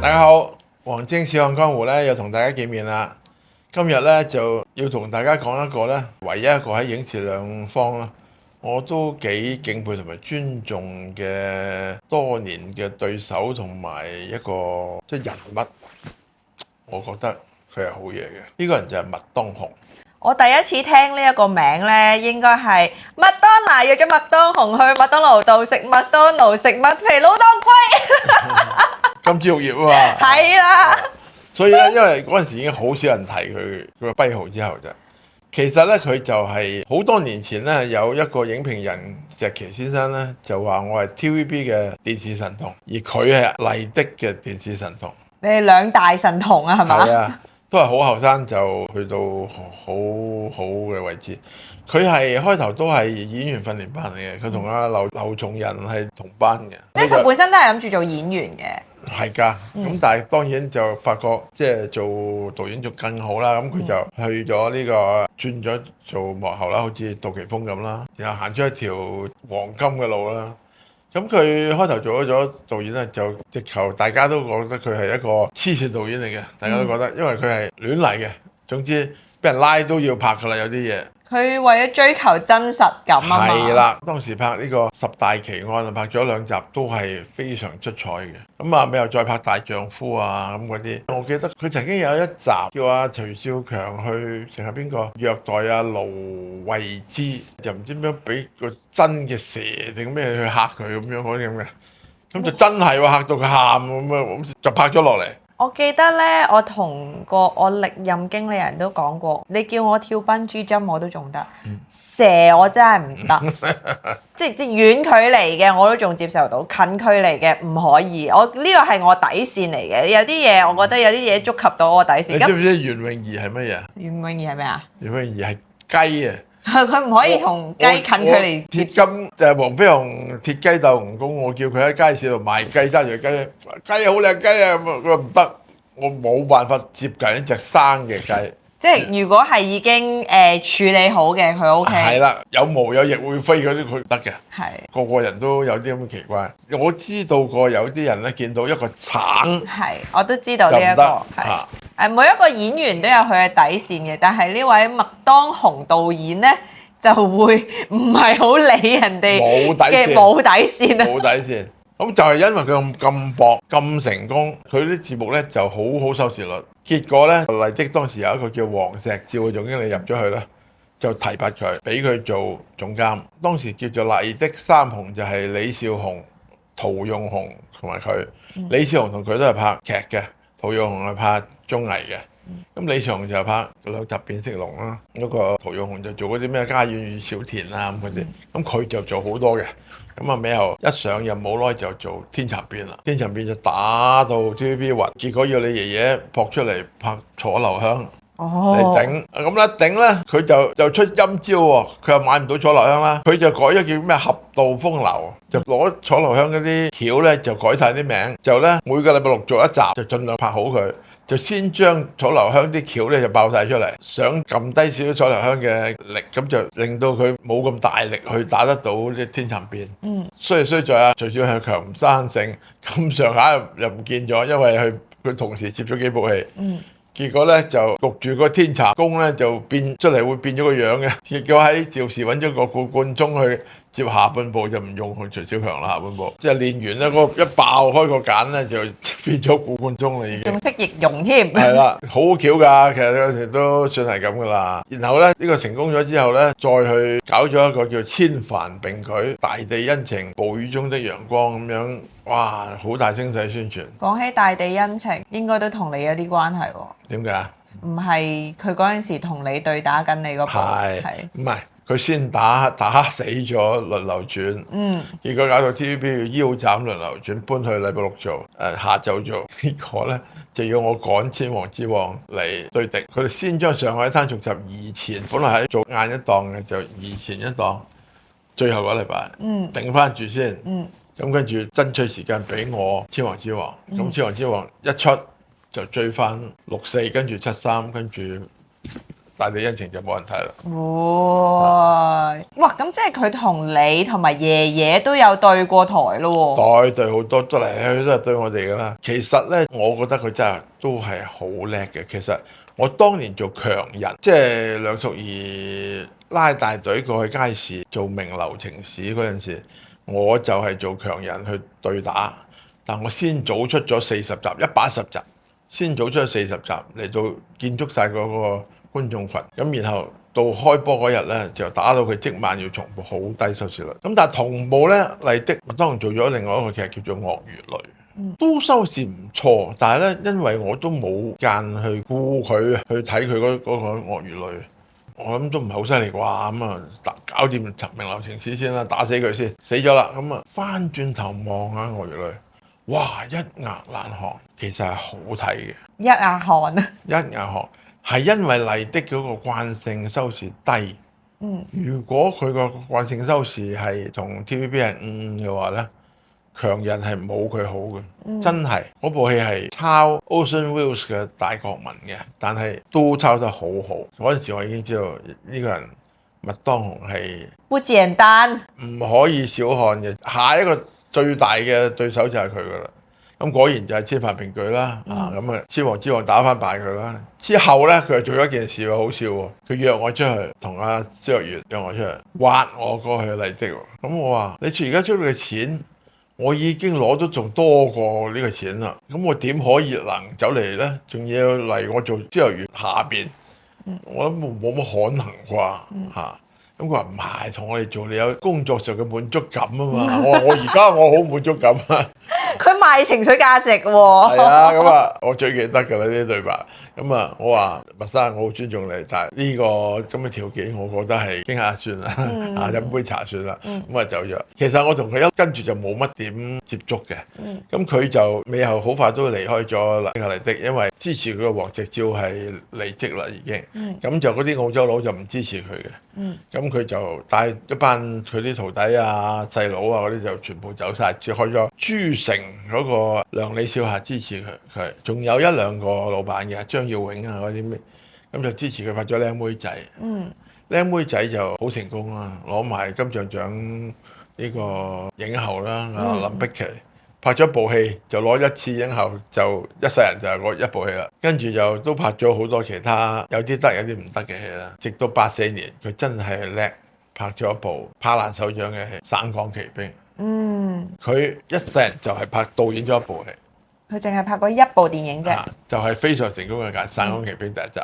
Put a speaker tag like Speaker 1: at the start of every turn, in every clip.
Speaker 1: 大家好，黃精笑看江湖咧又同大家見面啦。今日咧就要同大家講一個咧，唯一一個喺影視兩方啦，我都幾敬佩同埋尊重嘅多年嘅對手同埋一個即係人物，我覺得佢係好嘢嘅。呢個人就係麥當雄。
Speaker 2: 我第一次聽呢一個名咧，應該係麥當娜約咗麥當雄去麥當勞度食麥當勞食麥皮老當歸。
Speaker 1: 金枝玉葉啊嘛，
Speaker 2: 係啦。
Speaker 1: 所以咧，因為嗰陣時已經好少人提佢個跛豪之後啫。其實咧，佢就係好多年前咧，有一個影評人石岐先生咧，就話我係 TVB 嘅電視神童，而佢係麗的嘅電視神童。
Speaker 2: 你哋兩大神童啊，係嘛？
Speaker 1: 係啊，都係好後生就去到好好嘅位置。佢係開頭都係演員訓練班嚟嘅，佢同阿劉松仁係同班嘅。
Speaker 2: 即係佢本身都係諗住做演員嘅。
Speaker 1: 係㗎，咁但係當然就發覺即係做導演就更好啦，咁佢就去咗呢個轉咗做幕後啦，好似杜琪峰咁啦，然後行出一條黃金嘅路啦。咁佢開頭做咗導演咧，就直頭大家都覺得佢係一個黐線導演嚟嘅，大家都覺得，因為佢係亂嚟嘅，總之俾人拉都要拍㗎啦，有啲嘢。
Speaker 2: 佢為咗追求真實感啊嘛。
Speaker 1: 係啦，當時拍呢個十大奇案啊，拍咗2集都係非常出彩嘅。咁啊，咪又再拍大丈夫啊咁嗰啲。我記得佢曾經有一集叫阿徐少強去成日邊個虐待阿盧慧芝，就唔知點樣俾個真嘅蛇定咩去嚇佢咁樣嗰啲咁嘅。咁就真係喎，嚇到佢喊咁樣，就拍咗落嚟。
Speaker 2: 我記得咧，我同我歷任經理人都講過，你叫我跳笨豬跳我都仲得，蛇我真係唔得，即遠距離嘅我都仲接受到，近距離嘅唔可以。我呢個係我底線嚟嘅，有啲嘢我覺得有啲嘢觸及到我底線。
Speaker 1: 你知唔知袁詠儀係乜嘢？
Speaker 2: 袁詠儀係咩啊？
Speaker 1: 袁詠儀係雞啊！
Speaker 2: 佢唔可以同雞近距離接觸。
Speaker 1: 鐵金就係黃飛鴻鐵雞鬥蜈蚣，我叫佢喺街市度賣雞，揸住雞，雞好靚雞啊！佢話唔得，我冇辦法接近一隻生嘅雞。
Speaker 2: 即係如果係已經處理好嘅，佢 OK。
Speaker 1: 係啦，有毛有翼會飛嗰啲佢得嘅。
Speaker 2: 係。
Speaker 1: 個個人都有啲咁嘅奇怪。我知道過有啲人咧見到一個橙，
Speaker 2: 係，我都知道呢一個係。每一個演員都有佢嘅底線嘅，但係呢位麥當雄導演咧就會唔係好理人哋嘅冇底線啊！
Speaker 1: 冇底線。咁就係因為佢咁薄咁成功，佢啲節目咧就好好收視率。結果咧，麗的當時有一個叫黃石照嘅總經理入咗去咧，就提拔佢，俾佢做總監。當時叫做麗的三雄就係李少紅、陶用雄同埋佢。李少紅同佢都係拍劇嘅，陶用雄係拍綜藝嘅。咁李少紅就拍2集變色龍啦，嗰個陶用雄就做嗰啲咩家苑與小田啊咁嗰啲。咁佢就做好多嘅。咁啊，尾後一上任冇耐就做天蠶變啦，天蠶變就打到 TVB 暈，結果要你爺爺撲出嚟拍楚留香嚟頂，咁咧頂咧佢就出陰招喎，佢又買唔到楚留香啦，佢就改咗叫咩俠盜風流，就攞楚留香嗰啲橋咧就改晒啲名，就咧每個禮拜6做一集，就盡量拍好佢。就先將楚留香啲橋咧就爆晒出嚟，想撳低少少楚留香嘅力，咁就令到佢冇咁大力去打得到啲天蠶變。衰在啊，徐少強強唔生性，咁上下又唔見咗，因為佢同時接咗幾部戲。結果咧就焗住個天蠶功咧就變出嚟會變咗個樣嘅。結果喺趙氏揾咗個顧冠中去接下半部就唔用徐小強啦，下半部即係練完咧嗰個一爆開個揀咧就變咗古貫中啦已經。
Speaker 2: 仲識易容添。
Speaker 1: 係啦，好巧㗎，其實有時都算係咁㗎啦。然後咧呢個成功咗之後咧，再去搞咗一個叫千帆並舉、大地恩情、暴雨中的陽光咁樣，哇！好大聲勢宣傳。
Speaker 2: 講起大地恩情，應該都同你有啲關係喎。
Speaker 1: 點解啊？
Speaker 2: 唔係佢嗰陣時同你對打緊你嗰部，
Speaker 1: 係
Speaker 2: 係
Speaker 1: 唔係？佢先打死咗輪流轉，結果搞到 TVB 要腰斬輪流轉，搬去禮拜六做，下晝做，結果咧就要我趕千王之王嚟對敵。佢哋先將上海灘續集移前，本來係做晏一檔嘅，就移前一檔，最後嗰禮拜，頂翻住先，咁跟住爭取時間俾我千王之王，咁千王之王一出就追翻64，跟住73，跟住。大地恩情就冇人睇啦。
Speaker 2: 哇！咁即係佢同你同埋爺爺都有對過台咯喎。
Speaker 1: 對好多，都嚟去都係對我哋噶啦。其實咧，我覺得佢真係都係好叻嘅。其實我當年做強人，即係梁淑儀拉大隊過去街市做名流情史嗰陣時，我就係做強人去對打。但我先早出咗40集，110集，先早出咗40集嚟到建築晒嗰個觀眾群，咁然後到開波嗰日咧，就打到佢即晚要重播，好低收視率。咁但係同步咧，麗的當然做咗另外一個劇叫做《鱷魚淚》，都收視唔錯。但係咧，因為我都冇間去顧佢去睇佢嗰個《鱷魚淚》，我諗都唔係好犀利啩。咁啊，搞掂名流情史先啦，打死佢先，死咗啦。咁啊，翻轉頭望下《鱷魚淚》，哇，一額難看，其實係好睇嘅。
Speaker 2: 一額汗啊！
Speaker 1: 一額汗。係因為麗的嗰個慣性收視低，如果佢個慣性收視係同 TVB 係嘅話咧，強人係冇佢好嘅，真係嗰部戲係抄 Ocean Wills 嘅大國民嘅，但係都抄得好好。嗰陣時我已經知道呢個人麥當雄係
Speaker 2: 不簡單，
Speaker 1: 唔可以小看嘅，下一個最大嘅對手就係佢噶啦。咁果然就係千帆並舉啦，咁啊千王之王打翻敗佢啦。之後咧，佢又做咗一件事喎，好笑喎。佢約我出去，同阿蕭若元約我出去，挖我過去麗的喎。咁我話：你而家出嚟嘅錢，我已經攞到仲多過呢個錢啦。咁我點可以能走嚟咧？仲要嚟我做蕭若元下邊？我諗冇乜可能啩嚇。咁佢話唔係，同我哋做，你有工作上嘅滿足感啊嘛。我而家我好滿足感啊。
Speaker 2: 佢賣情緒價值喎。
Speaker 1: 係啊，咁啊，我最記得㗎啦呢啲對白。咁啊，我話麥生，我好尊重你，但係呢個咁嘅條件，我覺得係傾下算啦，飲杯茶算啦。咁啊走咗。其實我同佢一跟住就冇乜點接觸嘅。咁佢就尾後好快都離開咗麗的，因為支持佢嘅黃夕照係離職啦已經。咁就嗰啲澳洲佬就唔支持佢嘅。咁佢就帶一班佢啲徒弟啊、細佬啊嗰啲就全部走晒，只開咗珠城嗰個梁李少霞支持佢，仲有一兩個老闆嘅張耀榮啊嗰啲咩，咁就支持佢拍咗靚妹仔。靚妹仔就好成功啦，攞埋金像獎呢個影后啦，林碧琪。拍咗部戲就攞一次影后，就一世人就係嗰一部戲啦。跟住就都拍咗好多其他有啲得有啲唔得嘅戲啦。直到84年，佢真係叻，拍咗一部拍爛手掌嘅戲《省港奇兵》。佢一世人就係導演咗一部戲。
Speaker 2: 佢淨係拍過一部電影啫。
Speaker 1: 就係非常成功嘅《省港奇兵》第一集。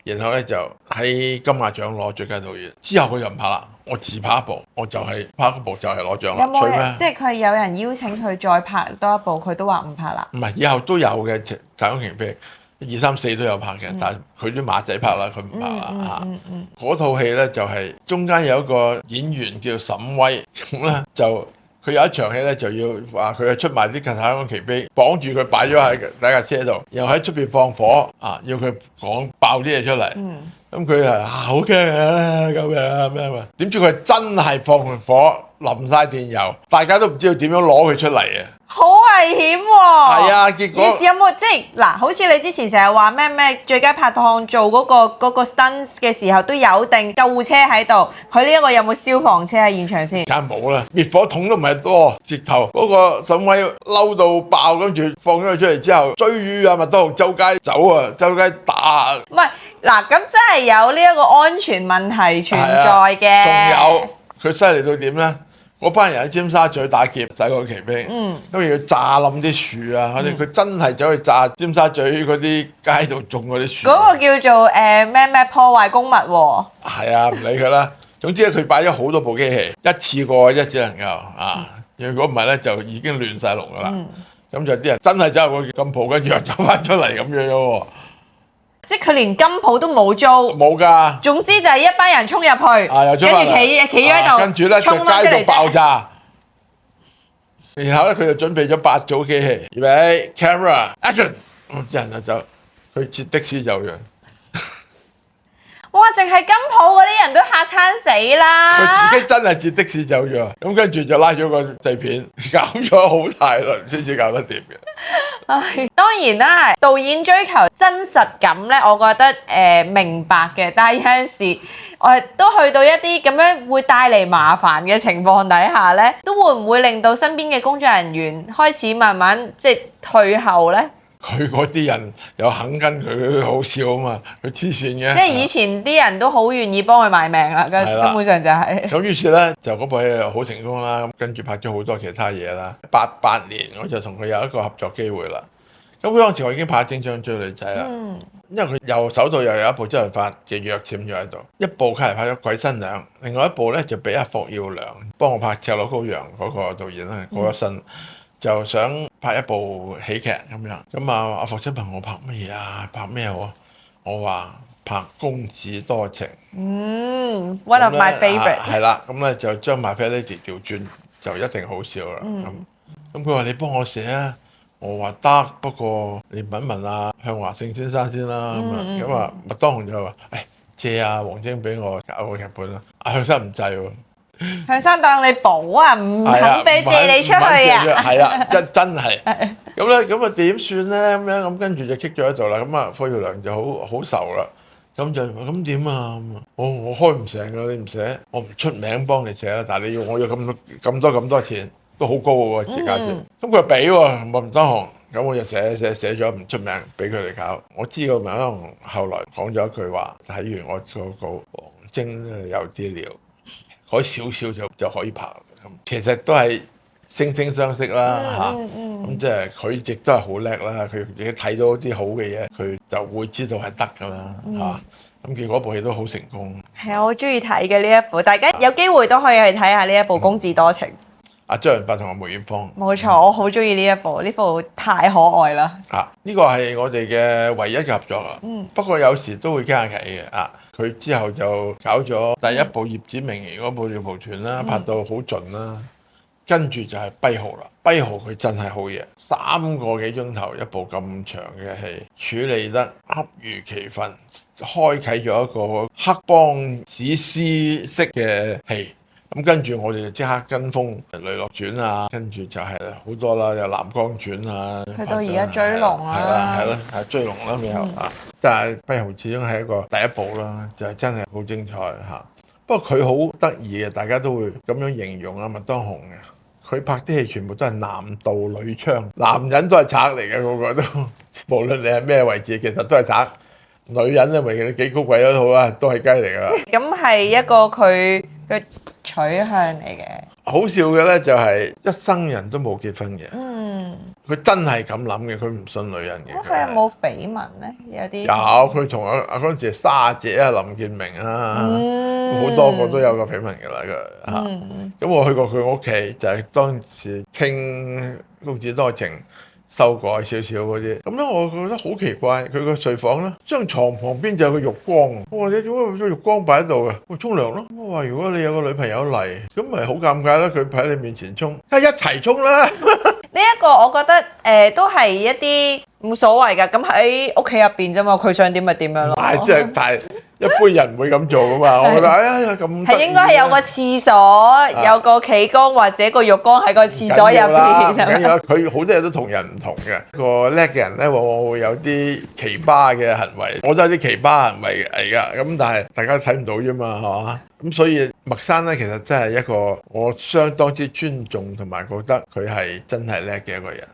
Speaker 1: 然後咧就喺金馬獎攞最佳導演，之後佢就唔拍啦。我自拍一部，我就係拍一部就係攞獎啦。
Speaker 2: 有冇人即係佢有人邀請佢再拍多一部，佢都話唔拍啦？
Speaker 1: 唔係，以後都有嘅，《省港奇兵》2、3、4都有拍嘅，但係佢啲馬仔拍啦，佢唔拍啦嚇。嗰套戲咧就係中間有一個演員叫沈威，咁咧就。佢有一場戲咧，就要話佢係出賣啲省港奇兵，綁住佢擺咗喺第一架車度，然後喺出邊放火要佢講爆啲嘢出嚟。咁佢係好驚啊咁樣咩嘛？點知佢真係放火淋晒電油，大家都唔知道點樣攞佢出嚟啊！
Speaker 2: 好危險喎！
Speaker 1: 係啊，結果
Speaker 2: 於是有冇即係嗱？好似你之前成日話咩最佳拍檔做嗰個 stunt 嘅時候，都有定救護車喺度。佢呢一個有冇消防車喺現場先？
Speaker 1: 梗係冇啦，滅火筒都唔係多，直頭嗰個沈威嬲到爆，跟住放咗佢出嚟之後，追住阿麥當勞周街走啊，周街打。唔係
Speaker 2: 嗱，咁真係有呢一個安全問題存在嘅。
Speaker 1: 仲有佢犀利到點咧？嗰班人喺尖沙咀打劫洗過旗兵，因為要炸冧啲樹啊，佢真係走去炸尖沙咀嗰啲街度種嗰啲樹。
Speaker 2: 嗰個叫做咩破壞公物喎。
Speaker 1: 係啊，唔理佢啦。總之咧，佢擺咗好多部機器，一次過只能夠啊。如果唔係咧，就已經亂晒龍噶啦。咁就啲人真係走入個金鋪，跟住又走翻出嚟咁樣喎。
Speaker 2: 即係佢連金鋪都冇租，
Speaker 1: 冇㗎。
Speaker 2: 總之就係一班人衝入去，
Speaker 1: 又
Speaker 2: 跟住企咗喺度，
Speaker 1: 跟住咧就街度爆炸。然後咧佢就準備咗8組機器，預備 camera action， 啲人就走，佢截的士走樣。
Speaker 2: 哇！淨係金鋪嗰啲人都嚇親死啦！
Speaker 1: 佢自己真係截的士走咗，咁跟住就拉咗個製片，搞咗好大輪先至搞得掂嘅。
Speaker 2: 唉，當然啦，導演追求真實感咧，我覺得明白嘅，但係有陣時我哋都去到一啲咁樣會帶嚟麻煩嘅情況底下咧，都會唔會令到身邊嘅工作人員開始慢慢即係退後咧？
Speaker 1: 佢嗰啲人又肯跟佢，好笑啊嘛！佢黐線嘅。
Speaker 2: 即係以前啲人都好願意幫佢賣命啦，根本上就係。
Speaker 1: 咁於是咧就嗰部戲好成功啦，咁跟住拍咗好多其他嘢啦。88年我就同佢有一個合作機會啦。咁嗰陣時我已經拍《精裝追女仔》啦，因為佢右手度又有一部周潤發嘅約簽咗喺度，一部佢係拍咗《鬼新娘》，另外一部咧就俾阿霍耀良幫我拍《赤裸羔羊》嗰個導演咧過咗身。就想拍一部喜劇咁樣，咁阿霍生問我拍乜嘢啊？拍咩好啊？我話拍《公子多情》。
Speaker 2: One of my favourite。
Speaker 1: 係啦，咁咧就將 My Fair Lady 調轉，就一定好笑啦。咁佢話你幫我寫啊，我話得，不過你問一問阿向華勝先生先啦。咁啊麥當雄就話：誒借阿黃晶俾我搞個劇本啦。阿向生唔制喎。
Speaker 2: 向生當你寶啊，唔肯俾借你出去啊！
Speaker 1: 係啦，真係。咁咧，咁啊點算咧？咁樣咁跟住就棘咗喺度啦。咁啊，霍耀良就好愁啦。咁就咁點啊？我開唔成啊！你唔寫，我唔出名幫你寫啦。但係我要咁多錢，都好高喎詞價錢。咁佢俾喎，麥當雄。咁我就寫咗唔出名，俾佢哋搞。我知個麥當雄後來講咗一句話，睇完我個稿，黃晶有資料。改少少就可以拍咁，其實都係惺惺相惜啦嚇。咁即係佢亦都係好叻啦，佢自己睇到啲好嘅嘢，佢就會知道係得㗎啦嚇。咁結果部戲都好成功。係
Speaker 2: 啊，我中意睇嘅呢一部，大家有機會都可以去睇下呢一部《公子多情》。
Speaker 1: 阿張潤發同阿梅艷芳。
Speaker 2: 冇錯，我好中意呢一部，呢部太可愛啦。
Speaker 1: 呢個係我哋嘅唯一嘅合作啦。不過有時都會傾下偈嘅佢之後就搞咗第一部葉子楣嗰部《鳥蒲團》啦，拍到好盡啦。跟住就係跛豪啦，跛豪佢真係好嘢，3個幾鐘頭一部咁長嘅戲，處理得恰如其分，開啟咗一個黑幫史詩式嘅戲。咁跟住我哋就即刻跟風《雷洛傳》啊，跟住就係好多啦，有《南江傳》啊，
Speaker 2: 去到而家追龍啦，
Speaker 1: 係追龍啦，未有但係跛豪始終係一個第一部啦，就係真係好精彩嚇。不過佢好得意嘅，大家都會咁樣形容麥當雄嘅，佢拍啲戲全部都係男盜女娼，男人都係賊嚟嘅，個個都，無論你係咩位置，其實都係賊。女人咧，無論你幾高貴都好啊，都係雞嚟㗎啦。咁
Speaker 2: 係一個佢嘅取向嚟嘅。
Speaker 1: 好笑嘅咧就係一生人都冇結婚嘅。佢真係咁諗嘅，佢唔信女人嘅。
Speaker 2: 佢有冇緋聞咧？有啲
Speaker 1: 有，佢同嗰陣時沙姐啊、林建明啊，好多個都有個緋聞嘅啦。咁我去過佢屋企，就係當時傾《公子多情》。修改少少嗰啲，咁咧我覺得好奇怪，佢個睡房咧，張床旁邊就有個浴缸，我話你點解會將浴缸擺喺度嘅？我沖涼咯。我話如果你有個女朋友嚟，咁咪好尷尬啦，佢喺你面前沖，梗係一齊沖啦。
Speaker 2: 呢一個我覺得都係一啲冇所謂㗎，咁喺屋企入邊啫嘛，佢想點咪點樣咯。
Speaker 1: 係即係，但係一般人唔會咁做噶嘛。我覺得哎呀咁
Speaker 2: 係應該係有個廁所，有個企缸或者個浴缸喺個廁所入邊。
Speaker 1: 唔緊要啦，佢好多嘢都同人唔同嘅。個叻嘅人咧，往往會有啲奇葩嘅行為。我都有啲奇葩行為嚟㗎，咁但係大家睇唔到啫嘛，係嘛？咁所以麥生咧，其實真係一個我相當之尊重同埋覺得佢係真係叻嘅一個人。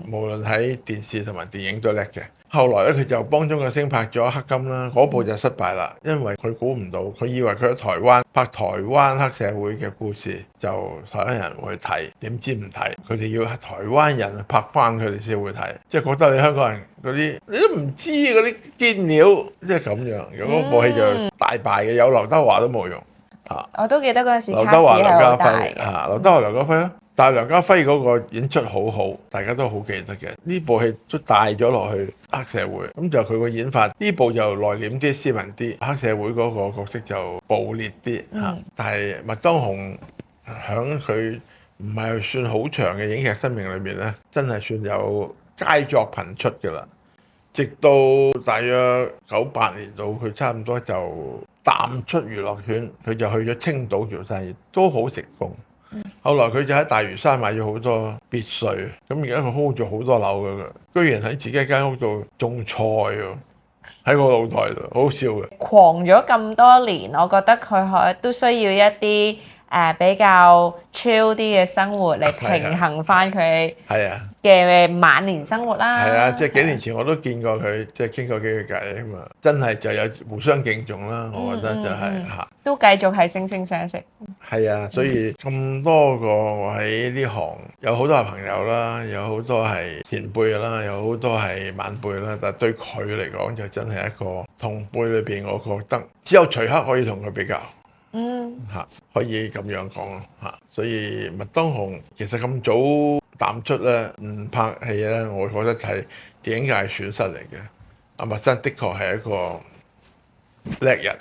Speaker 1: 無論喺電視同埋電影都叻嘅。後來咧，佢就幫鍾國星拍咗《黑金》啦，嗰部就失敗啦，因為佢估唔到，佢以為佢喺台灣拍台灣黑社會嘅故事，就台灣人會睇，點知唔睇，佢哋要台灣人拍翻佢哋先會睇，即係覺得你香港人嗰啲你都唔知嗰啲堅料，即係咁樣。如果部戲就大敗嘅，有劉德華都冇用啊。
Speaker 2: 我都記得嗰陣時
Speaker 1: 劉德華、劉家
Speaker 2: 卡士係好大
Speaker 1: 輝啊，劉德華、劉家輝咯。但係梁家輝嗰個演出好好，大家都好記得嘅。呢部戲都帶咗落去黑社會，咁就佢個演法呢部就內斂啲、斯文啲，黑社會嗰個角色就暴烈啲嚇。但係麥當雄響佢唔係算好長嘅影劇生命裏面咧，真係算有佳作頻出㗎啦。直到大約98年度，佢差唔多就淡出娛樂圈，佢就去咗青島做生意，都好成功。後來佢就喺大嶼山買咗好多別墅，咁而家佢 hold 咗好多樓㗎，居然喺自己間屋度種菜喎，喺個露台度，好笑嘅。
Speaker 2: 狂咗咁多年，我覺得佢都需要一啲比較 chill 啲嘅生活嚟平衡翻佢嘅晚年生活啦。
Speaker 1: 係啊，即係幾年前我都見過佢，即係傾過幾句偈啊嘛，真係就有互相敬重啦。我覺得就係嚇，
Speaker 2: 都繼續係惺惺相惜。
Speaker 1: 係啊，所以咁多個我喺呢行有好多係朋友啦，有好多係前輩啦，有好多係晚輩啦，但係對佢嚟講就真係一個同輩裏邊，我覺得只有徐克可以同佢比較。嚇，可以咁樣講咯嚇，所以麥當雄其實咁早淡出咧，唔拍戲咧，我覺得係電影界損失嚟嘅。阿麥生的確係一個叻人。